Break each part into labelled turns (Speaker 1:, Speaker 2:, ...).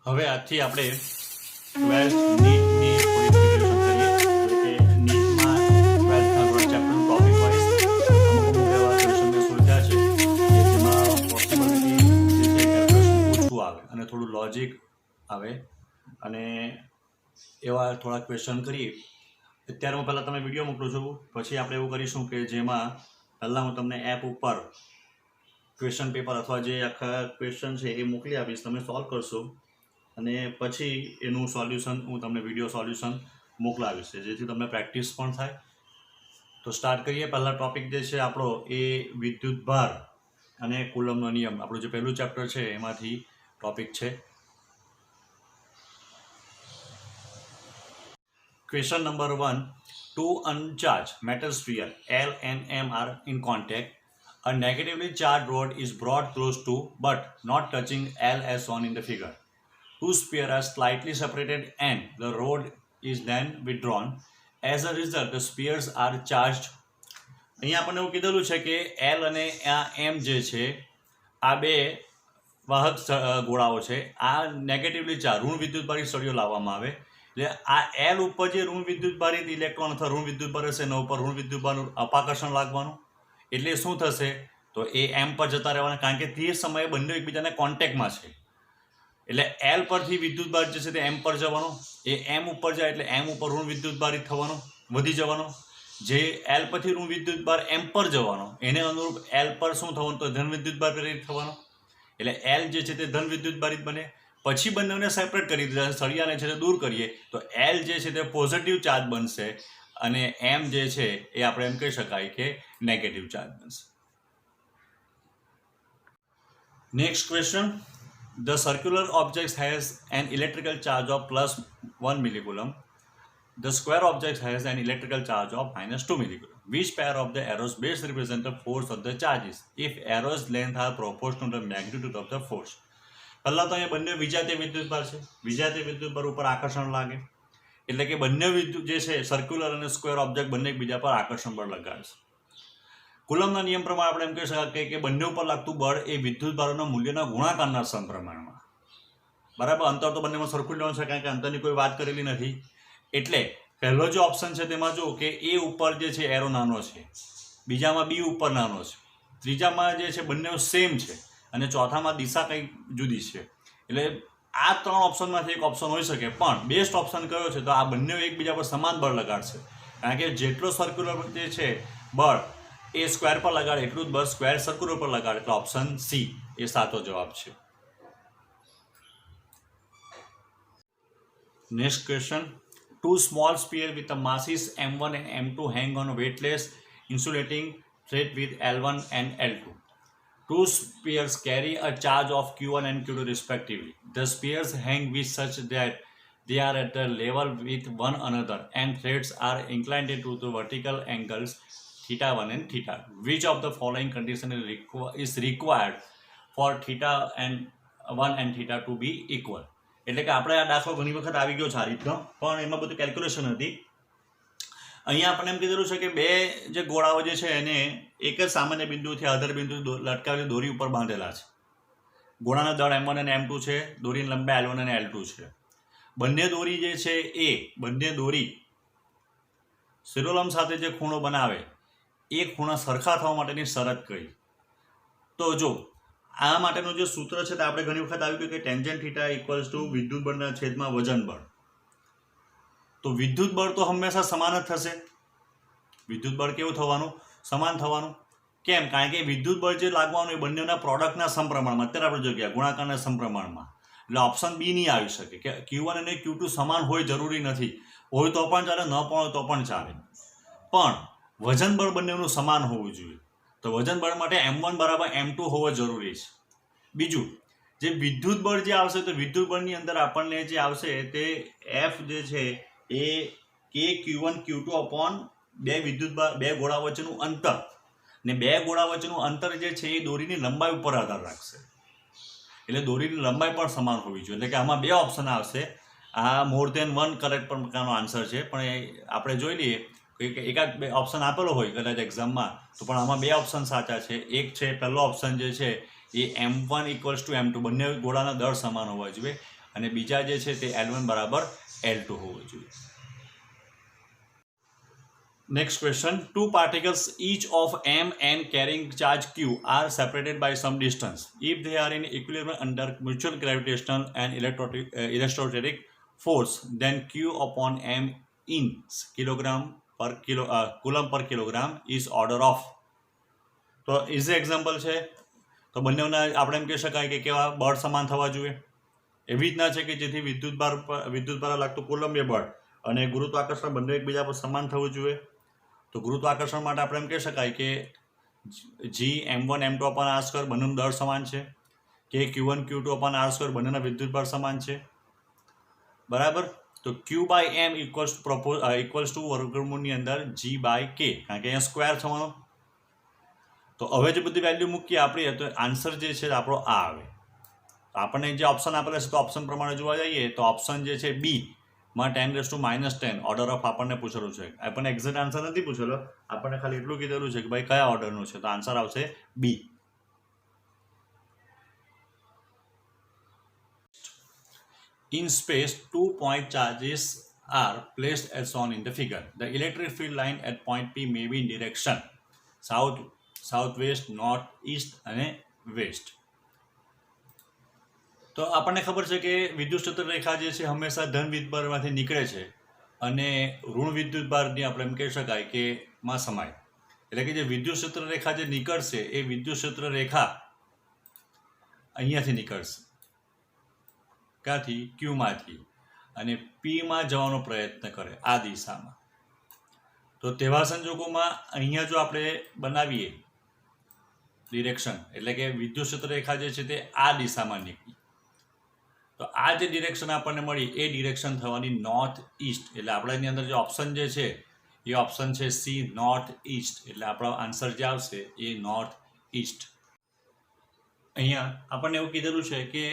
Speaker 1: હવે આજથી આપણે 12th નીટની થોડી પ્રિપેરેશન કરીએ. એટલે કે નીટમાં 12th ચેપ્ટરનું ટોપિક વાઇઝ અમુક એવા ક્વેશ્ચન મેં શોધ્યા છે કે જેમાં પોસિબિલિટી જે છે કેલ્ક્યુલેશન ઓછું આવે અને થોડું લોજિક આવે અને એવા થોડા ક્વેશ્ચન કરીએ. અત્યારે હું પહેલાં તમે વિડીયો મોકલું છું, પછી આપણે એવું કરીશું કે જેમાં પહેલાં હું તમને એપ ઉપર ક્વેશ્ચન પેપર અથવા જે આખા ક્વેશ્ચન છે એ મોકલી આપીશ, તમે સોલ્વ કરશો અને પછી એનું સોલ્યુશન હું તમને વિડીયો સોલ્યુશન મોકલાવીશ જેથી તમને પ્રેક્ટિસ પણ થાય. તો સ્ટાર્ટ કરીએ. પહેલાં ટોપિક જે છે આપણો એ વિદ્યુત ભાર અને કુલમનો નિયમ, આપણું જે પહેલું ચેપ્ટર છે એમાંથી ટોપિક છે. Question number 1. Two uncharged metal spheres L and M are in contact. A negatively charged rod is brought close to but not touching L as shown in the figure. Two spheres are slightly separated and the rod is then withdrawn. As a result, the spheres are charged. અહીંયા આપણને એવું કીધેલું છે કે L અને આ M જે છે આ બે વાહક ગોળાઓ છે. આ નેગેટિવલી ચાર્જ ઋણ વિદ્યુતભારી સળિયો લાવવામાં આવે એટલે આ એલ ઉપર જે ઋણ વિદ્યુતભારિત ઇલેક્ટ્રોન અથવા ઋણ વિદ્યુતભાર હશે એના ઉપર ઋણ વિદ્યુતભારનું અપાકર્ષણ લાગવાનું. એટલે શું થશે તો એ એમ પર જતા રહેવાના, કારણ કે તે સમયે બંને એકબીજાના કોન્ટેક્ટમાં છે. એટલે એલ પરથી વિદ્યુતભાર જે છે તે એમ પર જવાનો, એ એમ ઉપર જાય એટલે એમ ઉપર ઋણ વિદ્યુતભારિત થવાનો, વધી જવાનો. જે એલ પરથી ઋણ વિદ્યુતભાર એમ પર જવાનો એને અનુરૂપ એલ પર શું થવાનું તો ધન વિદ્યુતભાર પ્રેરિત થવાનો. એટલે એલ જે છે તે ધન વિદ્યુતભારિત બને. પછી બંનેને સેપરેટ કરી દીધા, સળિયાને છે તે દૂર કરીએ તો એલ જે છે તે પોઝિટિવ ચાર્જ બનશે અને એમ જે છે એ આપણે એમ કહી શકાય કે નેગેટિવ ચાર્જ બનશે. Next question. The circular object has an electrical charge of +1 millicoulomb. The square object has an electrical charge of -2 millicoulomb. Which pair of the arrows best represent the force of the charges if arrows length are proportional to the magnitude of the force? પહેલાં તો અહીંયા બંને વિજાતીય વિદ્યુતભાર છે. વિજાતીય વિદ્યુતભાર ઉપર આકર્ષણ લાગે એટલે કે બંને વિદ્યુત જે છે સર્ક્યુલર અને સ્ક્વેર ઓબ્જેક્ટ બંને એકબીજા પર આકર્ષણ બળ લગાડશે. કુલમના નિયમ પ્રમાણે આપણે એમ કહી શકાય કે બંને ઉપર લાગતું બળ એ વિદ્યુતભારોના મૂલ્યના ગુણાકારના સમપ્રમાણમાં. બરાબર, અંતર તો બંનેમાં સરખું લેવાનું છે કારણ કે અંતરની કોઈ વાત કરેલી નથી. એટલે પહેલો જે ઓપ્શન છે તેમાં જો કે એ ઉપર જે છે એરો નાનો છે, બીજામાં બી ઉપર નાનો છે, ત્રીજામાં જે છે બંને સેમ છે અને ચોથામાં દિશા કંઈક જુદી છે. એટલે આ ત્રણ ઓપ્શનમાંથી એક ઓપ્શન હોઈ શકે, પણ બેસ્ટ ઓપ્શન કયો છે તો આ બંને એકબીજા પર સમાન બળ લગાડશે. કારણ કે જેટલો સર્ક્યુલર જે છે બળ એ સ્ક્વેર પર લગાડે એટલું જ બળ સ્ક્વેર સર્ક્યુલર પર લગાડે. એટલે ઓપ્શન સી એ સાચો જવાબ છે. Next question. Two small spheres with the masses m1 and m2 hang on a weightless insulating thread with L1 and L2. Two spheres carry a charge of Q1 and Q2 respectively. The spheres hang with such that they are at the level with one another and threads are inclined to the vertical angles θ1 and θ2. Which of the following condition is required for θ1 and θ to be equal? એટલે કે આપણે આ દાખલો ઘણી વખત આવી ગયો છે આ રીતનો, પણ એમાં બધું કેલ્ક્યુલેશન હતી. અહીંયા આપણને એમ કીધેલું છે કે બે જે ગોળાઓ જે છે એને એક જ સામાન્ય બિંદુથી આધાર બિંદુ લટકાવેલી દોરી ઉપર બાંધેલા છે. ગોળાના દળ m1 અને m2 છે, દોરીની લંબાઈ L1 અને L2 છે. બંને દોરી જે છે એ બંને દોરી શિરોલંબ સાથે જે ખૂણો બનાવે એ ખૂણા સરખા થવા માટેની શરત કઈ? તો જો આ માટેનું જે સૂત્ર છે તે આપણે ઘણી વખત આવ્યું કે ટેન્જન્ટ થીટા ઇક્વલ્સ ટુ વિદ્યુત બળના છેદમાં વજન બળ. તો વિદ્યુત બળ તો હંમેશા સમાન જ થશે. વિદ્યુત બળ કેવું થવાનું? સમાન થવાનું. કેમ? કારણ કે વિદ્યુત બળ જે લાગવાનું એ બંનેના પ્રોડક્ટના સમપ્રમાણમાં, અત્યારે આપણે જોઈએ ગુણાકારના સમપ્રમાણમાં. એટલે ઓપ્શન બી નહીં આવી શકે કે Q1 અને Q2 સમાન હોય જરૂરી નથી. હોય તો પણ ચાલે, ન પણ હોય તો પણ ચાલે, પણ વજન બળ બંનેનું સમાન હોવું જોઈએ. તો વજન બળ માટે m1 બરાબર m2 હોવો જરૂરી છે. બીજું જે વિદ્યુત બળ જે આવશે તો વિદ્યુત બળની અંદર આપણને જે આવશે તે F જે છે એ કે Q1 Q2 અપોન બે ગોળા વચ્ચેનું અંતર, ને બે ગોળા વચ્ચેનું અંતર જે છે એ દોરીની લંબાઈ ઉપર આધાર રાખશે. એટલે દોરીની લંબાઈ પણ સમાન હોવી જોઈએ. એટલે કે આમાં બે ઓપ્શન આવશે. આ મોર દેન વન કરેક્ટ પ્રકારનો આન્સર છે, પણ એ આપણે જોઈ લઈએ કે એકાદ બે ઓપ્શન આપેલો હોય કદાચ એક્ઝામમાં તો પણ આમાં બે ઓપ્શન સાચા છે. એક છે પહેલો ઓપ્શન જે છે એ m1 = m2, બંને ગોળાના દળ સમાન હોવા જોઈએ. અને બીજા જે છે તે L1 બરાબર L2 હોવું જોઈએ. Next question. Two particles each of M and carrying charge Q are separated by some distance. If they are in equilibrium under mutual gravitational and electrostatic force, then Q upon M in coulomb per kilogram is order of. તો easy example છે. તો બંનેના આપણે એમ કહી શકાય કે કેવા બળ સમાન થવા જોઈએ. એવી રીતના છે કે જેથી વિદ્યુત ભાર લાગતું કોલંબીય બળ અને ગુરુત્વાકર્ષણ બંને એકબીજા પર સમાન થવું જોઈએ. તો ગુરુત્વાકર્ષણ માટે આપણે એમ કહી શકાય કે G(m1 m2 upon r2) બંનેનું દળ સમાન છે, કે Q1 Q2 upon r2 બંનેના વિદ્યુત ભાર સમાન છે. બરાબર. તો Q/m ઇક્વલ્સ ટુ વર્ગમૂળની અંદર G/k, કારણ કે અહીંયા સ્ક્વેર થવાનો. તો હવે જે બધી વેલ્યુ મૂકીએ આપણી તો આન્સર જે છે આપણો આ આવે. તો આપણને જે ઓપ્શન આપેલા છે તો ઓપ્શન પ્રમાણે જોવા જઈએ તો ઓપ્શન જે છે બી માં 10⁻10 ઓર્ડર ઓફ આપણને પૂછેલું છે. આપણને એક્ઝેક્ટ આન્સર નથી પૂછેલો, આપણને ખાલી એટલું કીધેલું છે કે ભાઈ કયા ઓર્ડરનું છે. તો આન્સર આવશે બી. In space, 2 point charges are placed as shown in the figure. The electric field line at point P may be in direction south, southwest, north, east અને west. તો આપણને ખબર છે કે વિદ્યુત ક્ષેત્ર રેખા જે છે હંમેશા ધન વિદ્યુતભારમાંથી નીકળે છે અને ઋણ વિદ્યુતભારની આપણે એમ કહી શકાય કે માં સમાય. એટલે કે જે વિદ્યુત ક્ષેત્ર રેખા જે નીકળશે એ વિદ્યુત ક્ષેત્ર રેખા અહીંયાથી નીકળશે. ક્યાંથી? ક્યુમાંથી, અને પીમાં જવાનો પ્રયત્ન કરે આ દિશામાં. તો તેવા સંજોગોમાં અહીંયા જો આપણે બનાવીએ ડિરેક્શન, એટલે કે વિદ્યુત ક્ષેત્ર રેખા જે છે તે આ દિશામાં નીકળી, તો આ જે ડિરેક્શન આપણને મળી એ ડિરેક્શન થવાની નોર્થ ઈસ્ટ. એટલે આપણા એની અંદર જે ઓપ્શન જે છે એ ઓપ્શન છે સી, નોર્થ ઈસ્ટ. એટલે આપણો આન્સર જે આવશે એ નોર્થ ઈસ્ટ. અહીંયા આપણને એવું કીધેલું છે કે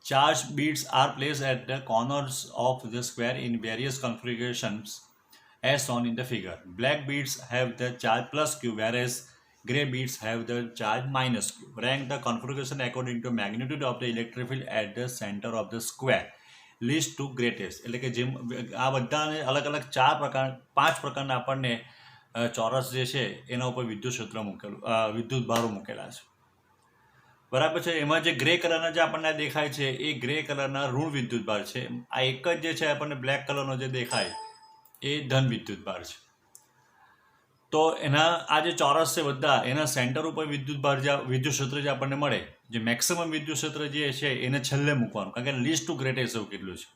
Speaker 1: charge beads are placed at the corners of the square in various configurations as shown in the figure. Black beads have the charge plus Q, whereas grey beads have the charge minus Q. Rank the configuration according to magnitude of the electric field at the center of the square. Least to greatest. એટલે કે જેમ આ બધાને અલગ અલગ 5 પ્રકારના આપણને ચોરસ જે છે એના ઉપર વિદ્યુત ક્ષેત્ર મૂકેલું, વિદ્યુત ભારો મૂકેલા છે. બરાબર છે. એમાં જે ગ્રે કલરના જે આપણને દેખાય છે એ ગ્રે કલરના ઋણ વિદ્યુતભાર છે. આ એક જ જે છે આપણને બ્લેક કલરનો જે દેખાય એ ધન વિદ્યુતભાર છે. તો એના આ જે ચોરસ છે બધા એના સેન્ટર ઉપર વિદ્યુતભાર જે વિદ્યુત ક્ષેત્ર જે આપણને મળે, જે મેક્સિમમ વિદ્યુત ક્ષેત્ર જે છે એને છેલ્લે મૂકવાનું, કારણ કે લીસ્ટ ટુ ગ્રેટેસ્ટ એવું કેટલું છે.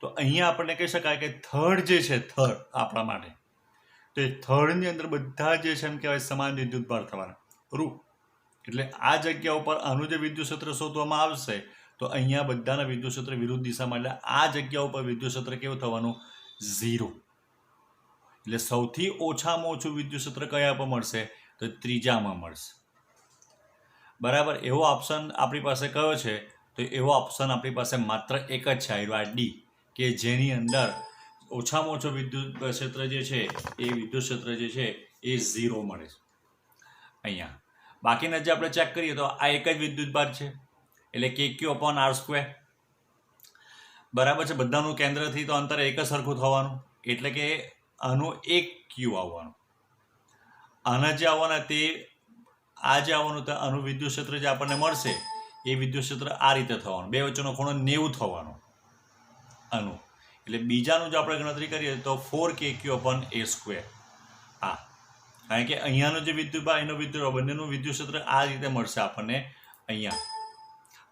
Speaker 1: તો અહીંયા આપણને કહી શકાય કે થર્ડ જે છે, થર્ડ આપણા માટે, તો એ થર્ડની અંદર બધા જે છે એમ કહેવાય સમાન વિદ્યુતભાર થવાના રૂ. એટલે આ જગ્યા ઉપર આનું જે વિદ્યુત ક્ષેત્ર શોધવામાં આવશે તો અહીંયા બધાના વિદ્યુત ક્ષેત્ર વિરુદ્ધ દિશામાં, એટલે આ જગ્યા ઉપર વિદ્યુત ક્ષેત્ર કેવું થવાનું? 0. એટલે સૌથી ઓછામાં ઓછું વિદ્યુત ક્ષેત્ર કયા પર મળશે? તો ત્રીજામાં મળશે. બરાબર. એવો ઓપ્શન આપણી પાસે કયો છે? તો એવો ઓપ્શન આપણી પાસે માત્ર એક જ છે, આ ડી, કે જેની અંદર ઓછામાં ઓછો વિદ્યુત ક્ષેત્ર જે છે એ વિદ્યુત ક્ષેત્ર જે છે એ 0 મળે છે અહીંયા. બાકીના જે આપણે ચેક કરીએ તો આ એક જ વિદ્યુતભાર છે, એટલે KQ/r². બરાબર છે. બધાનું કેન્દ્રથી તો અંતર એક જ સરખું થવાનું, એટલે કે આનું એક ક્યુ આવવાનું. આના જે આવવાના તે આ જે આવવાનું તો આનું વિદ્યુત ક્ષેત્ર જે આપણને મળશે એ વિદ્યુત ક્ષેત્ર આ રીતે થવાનું, બે વચ્ચેનો ખૂણો 90 થવાનો આનું. એટલે બીજાનું જો આપણે ગણતરી કરીએ તો 4KQ/a². આ કારણ કે અહીંયાનો જે વિદ્યુતભાર એનો વિદ્યુત બંનેનું વિદ્યુત ક્ષેત્ર આ રીતે મળશે આપણને અહીંયા.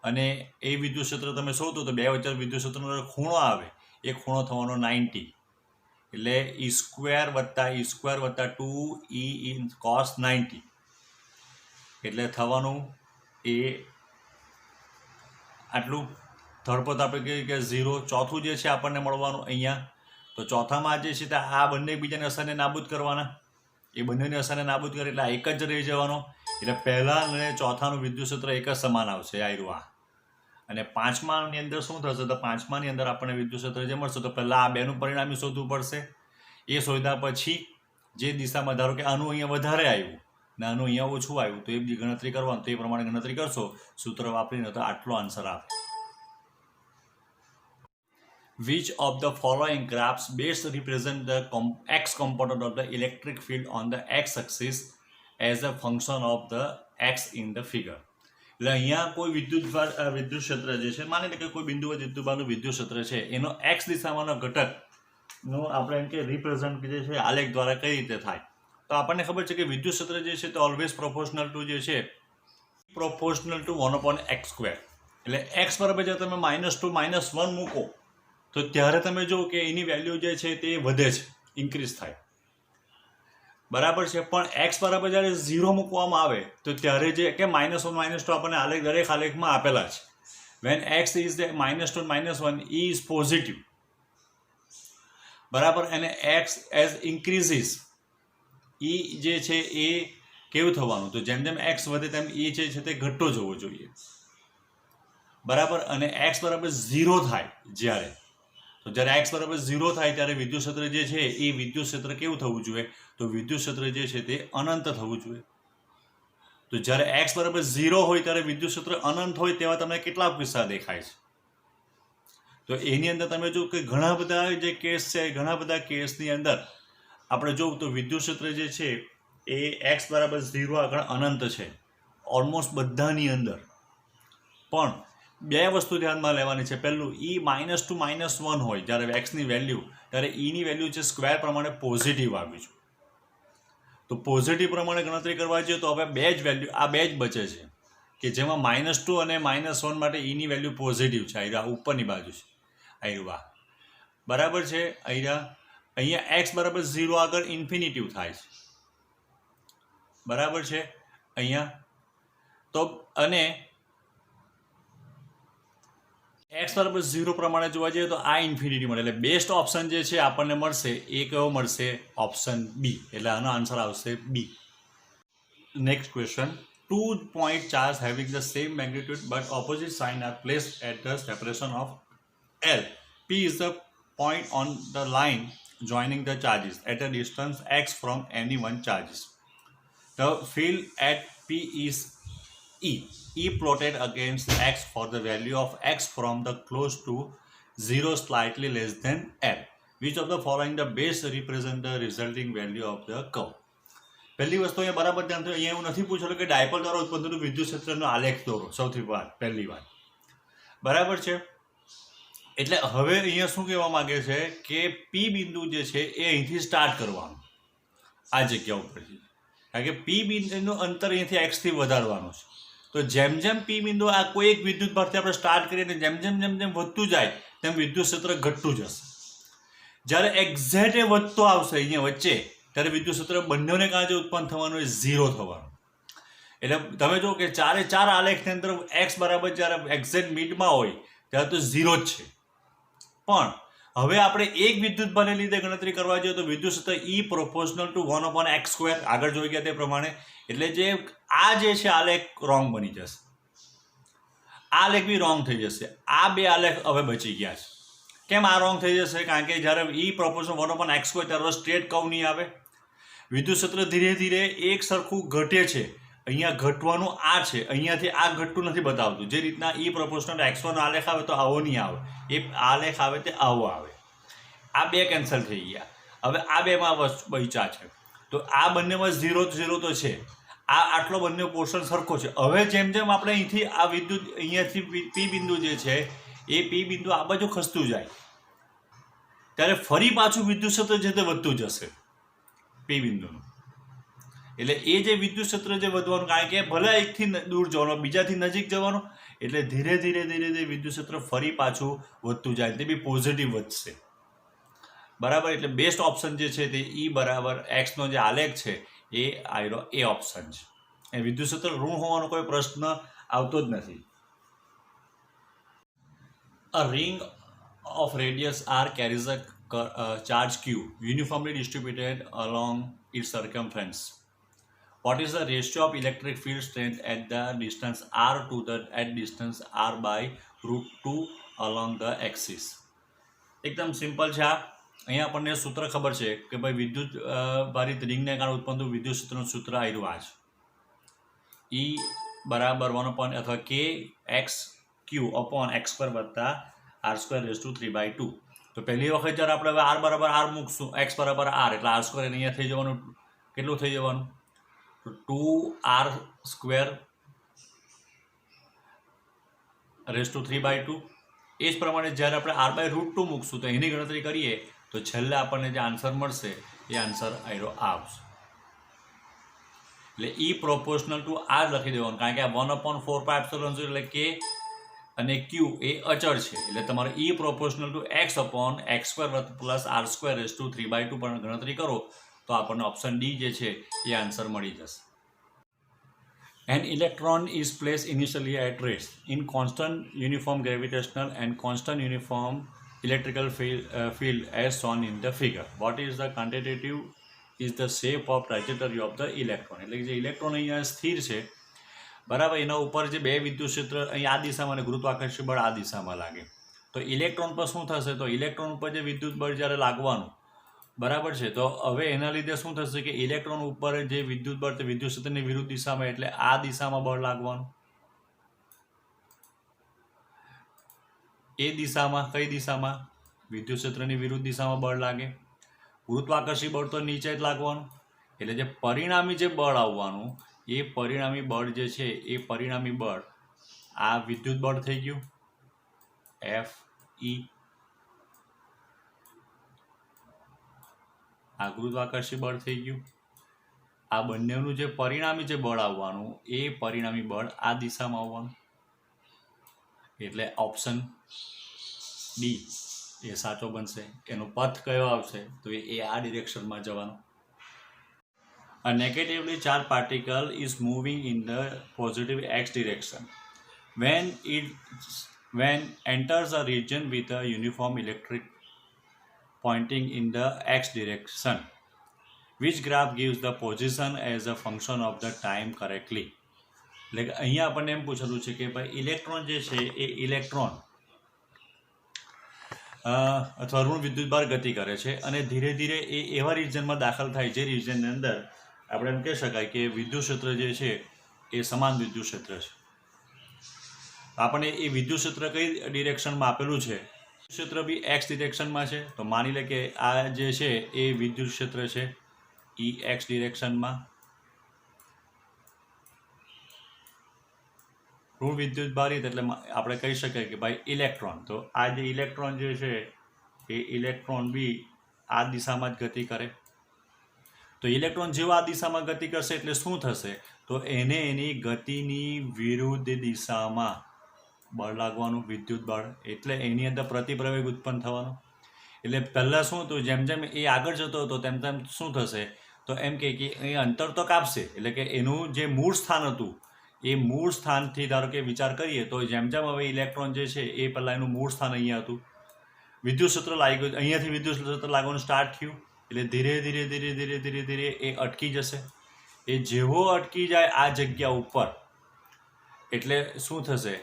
Speaker 1: અને એ વિદ્યુત ક્ષેત્ર તમે શોધો તો બે વચ્ચે વિદ્યુત ક્ષેત્રનો ખૂણો આવે એ ખૂણો થવાનો 90. એટલે E² + 2E cos 90 એટલે થવાનું એ આટલું. થર્ડ પદ આપણે કહીએ કે 0. ચોથું જે છે આપણને મળવાનું અહીંયા. તો ચોથામાં જે છે તે આ બંને એકબીજાની અસરને નાબૂદ કરવાના, એ બંનેની અસરને નાબૂદ કરે એટલે એક જ રહી જવાનો. એટલે પહેલાં અને ચોથાનું વિદ્યુત ક્ષેત્ર એક જ સમાન આવશે આ. અને પાંચમાની અંદર શું થશે? તો પાંચમાની અંદર આપણને વિદ્યુત ક્ષેત્ર જે મળશે તો પહેલાં આ બેનું પરિણામી શોધવું પડશે. એ શોધ્યા પછી જે દિશામાં, ધારો કે આનું અહીંયા વધારે આવ્યું ને આનું અહીંયા ઓછું આવ્યું તો એ બધી ગણતરી કરવાનું, તો એ પ્રમાણે ગણતરી કરશો સૂત્ર વાપરીને તો આટલો આન્સર આવે. Which of the following graphs best represent the x component of the electric field on the x axis as a function of the x in the figure? એટલે અહીંયા કોઈ વિદ્યુત ક્ષેત્ર જે છે, માની લે કે કોઈ બિંદુ વિદ્યુતભારનું વિદ્યુત ક્ષેત્ર છે, એનો એક્સ દિશામાંનો ઘટકનો આપણે એમ કે રિપ્રેઝન્ટ જે છે આલેખ દ્વારા કઈ રીતે થાય, તો આપણને ખબર છે કે વિદ્યુત ક્ષેત્ર જે છે તે ઓલવેઝ પ્રોપોર્શનલ ટુ જે છે પ્રોપોર્શનલ ટુ 1/x². એટલે એક્સ બરાબર જ્યારે તમે -2 -1 મૂકો તો ત્યારે તમે જુઓ કે એની વેલ્યુ જે છે તે વધે છે, ઇન્ક્રીઝ થાય, બરાબર છે. પણ એક્સ બરાબર જ્યારે 0 મૂકવામાં આવે તો ત્યારે જે કે -1 -2 આપણને આલેખ દરેક આલેખમાં આપેલા છે. When X is -2 -1 E is positive, બરાબર. અને એક્સ એઝ ઇન્ક્રીઝીસ ઈ જે છે એ કેવું થવાનું, તો જેમ જેમ એક્સ વધે તેમ ઈ જે છે તે ઘટતો જવો જોઈએ, બરાબર. અને એક્સ બરાબર 0 થાય જ્યારે, તો જ્યારે એક્સ બરાબર 0 થાય ત્યારે વિદ્યુત ક્ષેત્ર જે છે એ વિદ્યુત ક્ષેત્ર કેવું થવું જોઈએ, તો વિદ્યુત ક્ષેત્ર જે છે તે અનંત થવું જોઈએ. તો જ્યારે એક્સ બરાબર 0 હોય ત્યારે વિદ્યુત ક્ષેત્ર અનંત હોય તેવા તમને કેટલા કિસ્સા દેખાય છે? તો એની અંદર તમે જો કે ઘણા બધા જે કેસ છે, ઘણા બધા કેસની અંદર આપણે જોવું તો વિદ્યુત ક્ષેત્ર જે છે એ એક્સ બરાબર 0 આગળ અનંત છે ઓલમોસ્ટ બધાની અંદર. પણ બે વસ્તુ ધ્યાનમાં લેવાની છે. પહેલું, ઈ -2 -1 હોય જ્યારે એક્સની વેલ્યુ, ત્યારે ઈની વેલ્યુ છે સ્ક્વેર પ્રમાણે પોઝિટિવ આવી છે. તો પોઝિટિવ પ્રમાણે ગણતરી કરવા જોઈએ તો હવે બે જ વેલ્યુ, આ બે જ બચે છે કે જેમાં -2 અને -1 માટે ઈની વેલ્યુ પોઝિટિવ છે. અહીંયા ઉપરની બાજુ છે, અહીંયા, બરાબર છે. અહીંયા એક્સ બરાબર 0 આગળ ઇન્ફિનિટિવ થાય છે, બરાબર છે. અહીંયા તો અને એક્સ બરાબર 0 પ્રમાણે જોવા જઈએ તો આ ઇન્ફિનિટી મળે. એટલે બેસ્ટ ઓપ્શન જે છે આપણને મળશે એ કયો મળશે? Option B. એટલે આનો આન્સર આવશે B. Next question. 2 point charge having the same magnitude but opposite sign are placed at the separation of L. P is the point on the line joining the charges at a distance x from any one charges. The field at P is E. E plotted against x for the value of x from the close to 0 slightly less than L. Which of the following the best represent the resulting value of the curve? પહેલી વસ્તુ અહીંયા બરાબર ધ્યાન થયું, અહીંયા એવું નથી પૂછેલું કે ડાયપોલ દ્વારા ઉત્પન્ન થતું વિદ્યુત ક્ષેત્રનો આલેખ દોરો, સૌથી પહેલી વાત, બરાબર છે. એટલે હવે અહીંયા શું કહેવા માંગે છે કે પી બિંદુ જે છે એ અહીંથી સ્ટાર્ટ કરવાનું આ જગ્યા ઉપરથી, કારણ કે પી બિંદુનું અંતર અહીંથી એક્સથી વધારવાનું છે. તો જેમ જેમ પી બિંદુ આ કોઈ એક વિદ્યુત ભારથી આપણે સ્ટાર્ટ કરીએ ને જેમ જેમ વધતું જાય તેમ વિદ્યુત ક્ષેત્ર ઘટતું જશે. જ્યારે એક્ઝેક્ટ એ વધતો આવશે અહીંયા વચ્ચે ત્યારે વિદ્યુત ક્ષેત્ર બંનેને કારણે જે ઉત્પન્ન થવાનું એ 0 થવાનું. એટલે તમે જો કે ચારે ચાર આલેખની અંદર એક્સ બરાબર જ્યારે એક્ઝેક્ટ મિડમાં હોય ત્યારે તો 0 જ છે. પણ હવે આપણે એક વિદ્યુત ભારને લીધે ગણતરી કરવા જોઈએ તો વિદ્યુત ક્ષેત્ર ઈ પ્રોપોર્શનલ ટુ 1/x², આગળ જોઈ ગયા તે પ્રમાણે. એટલે જે આ જે છે આલેખ રોંગ બની જશે, આ આલેખ બી રોંગ થઈ જશે. આ બે આલેખ હવે બચી ગયા છે. કેમ આ રોંગ થઈ જશે? કારણ કે જ્યારે ઈ પ્રોપોર્શનલ 1/x² ત્યારે સ્ટ્રેટ કર્વ નહીં આવે. વિદ્યુત ક્ષેત્ર ધીરે ધીરે એક સરખું ઘટે છે. અહીંયા ઘટવાનું આ છે, અહીંયાથી આ ઘટતું નથી બતાવતું. જે રીતના ઈ પ્રોપોર્શનલ x1 આલેખ આવે તો આવો નહીં આવે, એ આલેખ આવે તે આવો આવે. આ બે કેન્સલ થઈ ગયા. હવે આ બેમાં બચ્યા છે. તો આ બંનેમાં 0 તો છે, આ આટલો બંને પોર્શન સરખો છે. હવે જેમ જેમ આપણે અહીંથી આ વિદ્યુત અહીંયાથી પી બિંદુ જે છે એ પી બિંદુ આ બાજુ ખસતું જાય ત્યારે ફરી પાછું વિદ્યુત ક્ષેત્ર છે તે વધતું જશે પી બિંદુનું. એટલે એ જે વિદ્યુત ક્ષેત્ર જે વધવાનું, કારણ કે ભલે એકથી દૂર જવાનું બીજાથી નજીક જવાનું, એટલે ધીરે ધીરે વિદ્યુત ક્ષેત્ર ફરી પાછું વધતું જાય, તે બી પોઝિટિવ વધશે, બરાબર. એટલે બેસ્ટ ઓપ્શન જે છે તે ઈ બરાબર એક્સનો જે આલેખ છે એ આયરો એ ઓપ્શન છે. એ વિદ્યુત ક્ષેત્ર ઋણ હોવાનો કોઈ પ્રશ્ન આવતો જ નથી. A ring of radius r carries a charge q uniformly distributed along its circumference. What is the ratio of electric field strength at the distance r to the at distance r by √2 along the axis? એકદમ simple છે. આ અહીંયા આપણને સૂત્ર ખબર છે કે ભાઈ વિદ્યુત ભારિત રિંગને કારણે ઉત્પન્ન થતું વિદ્યુત ક્ષેત્રનું સૂત્ર આવ્યું આ છે. E બરાબર 1 અથવા k x q upon x² વત્તા r² raised to 3/2. તો પહેલી વખત જ્યારે આપણે હવે આર બરાબર આર મૂકશું, એક્સ બરાબર આર, એટલે આર સ્ક્વેર અહીંયા થઈ જવાનું, કેટલું થઈ જવાનું? તો 2r² રેઝ ટુ 3/2. એ જ પ્રમાણે જ્યારે આપણે r/√2 મૂકશું તો એની ગણતરી કરીએ તો છેલ્લે આપણને જે આન્સર મળશે એ આન્સર આયરો આવશે. એટલે E પ્રોપોર્શનલ ટુ આર લખી દેવાનું, કારણ કે આ 1/4πε0 એટલે કે અને ક્યુ એ અચળ છે, એટલે તમારે E proportional to x/x² plus r² raise to 3/2 પણ ગણતરી કરો તો આપણને ઓપ્શન ડી જે છે એ આન્સર મળી જશે. An electron is placed initially at rest in constant uniform gravitational and constant uniform electrical field as shown in the figure. What is the quantitative is the shape of trajectory of the electron. એટલે કે જે electron અહીંયા સ્થિર છે બરાબર, એના ઉપર જે બે વિદ્યુત ક્ષેત્ર અહીં આ દિશામાં અને ગુરુત્વાકર્ષણ બળ આ દિશામાં લાગે તો ઇલેક્ટ્રોન પર શું થશે? તો ઇલેક્ટ્રોન ઉપર જે વિદ્યુત બળ જ્યારે લાગવાનું બરાબર છે તો હવે એના લીધે શું થશે કે ઇલેક્ટ્રોન ઉપર જે વિદ્યુત બળ તે વિદ્યુત ક્ષેત્રની વિરુદ્ધ દિશામાં, એટલે આ દિશામાં બળ લાગવાનું. એ દિશામાં, કઈ દિશામાં? વિદ્યુત ક્ષેત્રની વિરુદ્ધ દિશામાં બળ લાગે. ગુરુત્વાકર્ષી બળ તો નીચે જ લાગવાનું, એટલે જે પરિણામી જે બળ આવવાનું એ પરિણામી બળ જે છે એ પરિણામી બળ આ વિદ્યુત બળ થઈ ગયું Fe, આ ગુરુત્વાકર્ષી બળ થઈ ગયું. આ બંનેનું જે પરિણામી જે બળ આવવાનું એ પરિણામી બળ આ દિશામાં આવવાનું, એટલે ઓપ્શન ડી એ સાચો બનશે. એનો પથ કયો આવશે? તો એ આ ડિરેક્શનમાં જવાનો. A negatively charged particle is moving in the positive x direction. When enters a region with a uniform electric pointing in the x direction, which graph gives the position as a function of the time correctly. એટલે કે અહીંયા આપણને એમ પૂછેલું છે કે ભાઈ electron જે છે એ electron અથવા ઋણ વિદ્યુતભાર ગતિ કરે છે અને ધીરે ધીરે એ એવા રિજનમાં દાખલ થાય જે રિજનની અંદર આપણે એમ કહી શકાય કે વિદ્યુત ક્ષેત્ર જે છે એ સમાન વિદ્યુત ક્ષેત્ર છે. આપણે એ વિદ્યુત ક્ષેત્ર કઈ ડિરેક્શનમાં આપેલું છે? ક્ષેત્ર બી એક્સ ડિરેક્શનમાં છે, તો માની લે કે આ જે છે એ વિદ્યુત ક્ષેત્ર છે એ એક્સ ડિરેક્શનમાં. ઋણ વિદ્યુતભારિત એટલે આપણે કહી શકાય કે ભાઈ ઇલેક્ટ્રોન, તો આ જે ઇલેક્ટ્રોન જે છે એ ઇલેક્ટ્રોન બી આ દિશામાં જ ગતિ કરે. તો ઇલેક્ટ્રોન જેવો આ દિશામાં ગતિ કરશે એટલે શું થશે? તો એને એની ગતિની વિરુદ્ધ દિશામાં બળ લાગવાનું, વિદ્યુત બળ, એટલે એની અંદર પ્રતિપ્રવેગ ઉત્પન્ન થવાનો. એટલે પહેલાં શું હતું, જેમ જેમ એ આગળ જતો હતો તેમ તેમ શું થશે? તો એમ કે એ અંતર તો કાપશે, એટલે કે એનું જે મૂળ સ્થાન હતું એ મૂળ સ્થાનથી ધારો કે વિચાર કરીએ તો જેમ જેમ હવે ઇલેક્ટ્રોન જે છે એ પહેલાં એનું મૂળ સ્થાન અહીંયા હતું, વિદ્યુત ક્ષેત્ર લાગી ગયું, અહીંયાથી વિદ્યુત ક્ષેત્ર લાગવાનું સ્ટાર્ટ થયું, એટલે ધીરે ધીરે ધીરે ધીરે ધીરે ધીરે એ અટકી જશે. એ જેવો અટકી જાય આ જગ્યા ઉપર એટલે શું થશે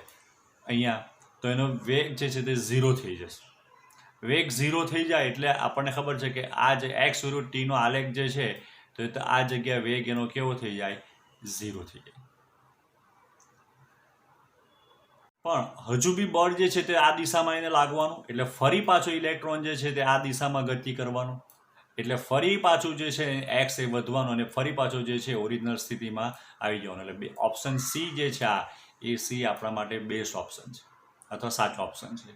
Speaker 1: અહીંયા? તો એનો વેગ જે છે તે 0 થઈ જશે. વેગ 0 થઈ જાય એટલે આપણને ખબર છે કે આ જે એક્સ વિરુદ્ધ ટીનો આલેખ જે છે તો આ જગ્યાએ વેગ એનો કેવો થઈ જાય? 0 થઈ જાય. પણ હજુ બી બળ જે છે તે આ દિશામાં એને લાગવાનું, એટલે ફરી પાછો ઇલેક્ટ્રોન જે છે તે આ દિશામાં ગતિ કરવાનું, એટલે ફરી પાછું જે છે એક્સ એ વધવાનું અને ફરી પાછું જે છે ઓરિજિનલ સ્થિતિમાં આવી જવાનું. એટલે ઓપ્શન સી જે છે એ સી આપણા માટે બેસ્ટ ઓપ્શન છે અથવા સાચો ઓપ્શન છે.